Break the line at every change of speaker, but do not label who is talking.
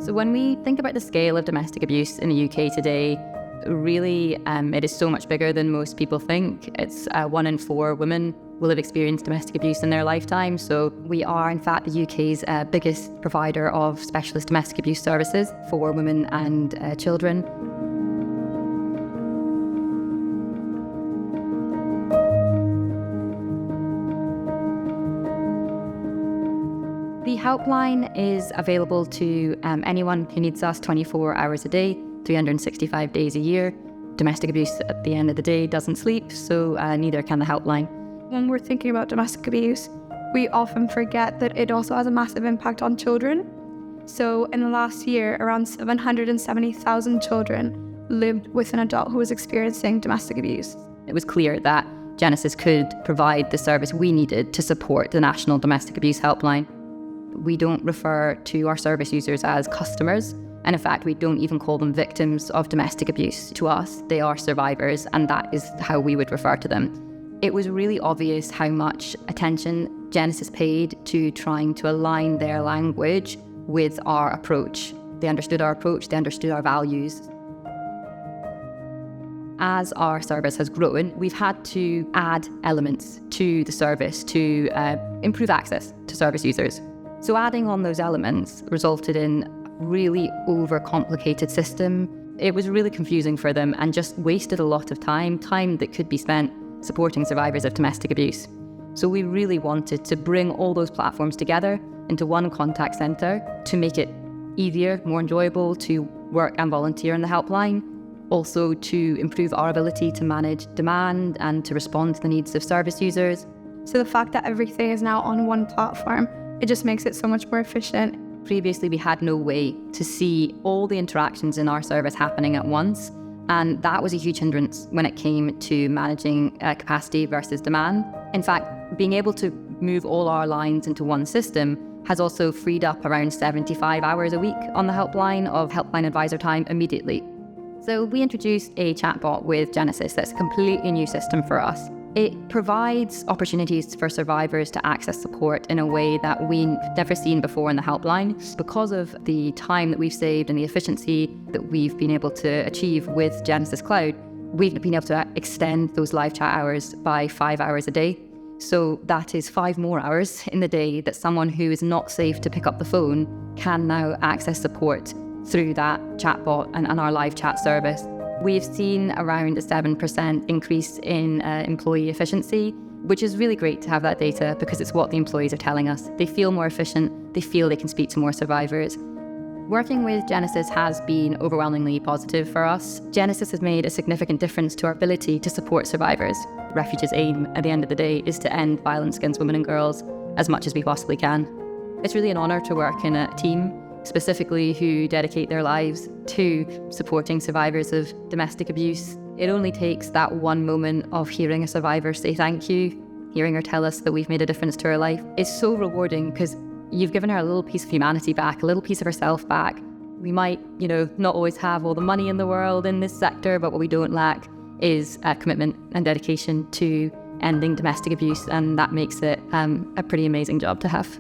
So when we think about the scale of domestic abuse in the UK today, really it is so much bigger than most people think. It's 1 in 4 women will have experienced domestic abuse in their lifetime. So we are in fact the UK's biggest provider of specialist domestic abuse services for women and children. The helpline is available to anyone who needs us 24 hours a day, 365 days a year. Domestic abuse at the end of the day doesn't sleep, so neither can the helpline.
When we're thinking about domestic abuse, we often forget that it also has a massive impact on children. So in the last year, around 770,000 children lived with an adult who was experiencing domestic abuse.
It was clear that Genesys could provide the service we needed to support the National Domestic Abuse Helpline. We don't refer to our service users as customers, and in fact we don't even call them victims of domestic abuse. To us, they are survivors, and that is how we would refer to them. It was really obvious how much attention Genesys paid to trying to align their language with our approach. They understood our approach, they understood our values. As our service has grown, we've had to add elements to the service to improve access to service users. So adding on those elements resulted in a really overcomplicated system. It was really confusing for them and just wasted a lot of time that could be spent supporting survivors of domestic abuse. So we really wanted to bring all those platforms together into one contact centre to make it easier, more enjoyable to work and volunteer in the helpline, also to improve our ability to manage demand and to respond to the needs of service users.
So the fact that everything is now on one platform, it just makes it so much more efficient.
Previously, we had no way to see all the interactions in our service happening at once, and that was a huge hindrance when it came to managing capacity versus demand. In fact, being able to move all our lines into one system has also freed up around 75 hours a week on the helpline of helpline advisor time immediately. So we introduced a chatbot with Genesys that's a completely new system for us. It provides opportunities for survivors to access support in a way that we've never seen before in the helpline. Because of the time that we've saved and the efficiency that we've been able to achieve with Genesys Cloud, we've been able to extend those live chat hours by 5 hours a day. So that is 5 more hours in the day that someone who is not safe to pick up the phone can now access support through that chatbot and our live chat service. We've seen around a 7% increase in employee efficiency, which is really great to have that data because it's what the employees are telling us. They feel more efficient, they feel they can speak to more survivors. Working with Genesys has been overwhelmingly positive for us. Genesys has made a significant difference to our ability to support survivors. Refuge's aim at the end of the day is to end violence against women and girls as much as we possibly can. It's really an honour to work in a team specifically who dedicate their lives to supporting survivors of domestic abuse. It only takes that one moment of hearing a survivor say thank you, hearing her tell us that we've made a difference to her life. It's so rewarding because you've given her a little piece of humanity back, a little piece of herself back. We might, not always have all the money in the world in this sector, but what we don't lack is commitment and dedication to ending domestic abuse, and that makes it a pretty amazing job to have.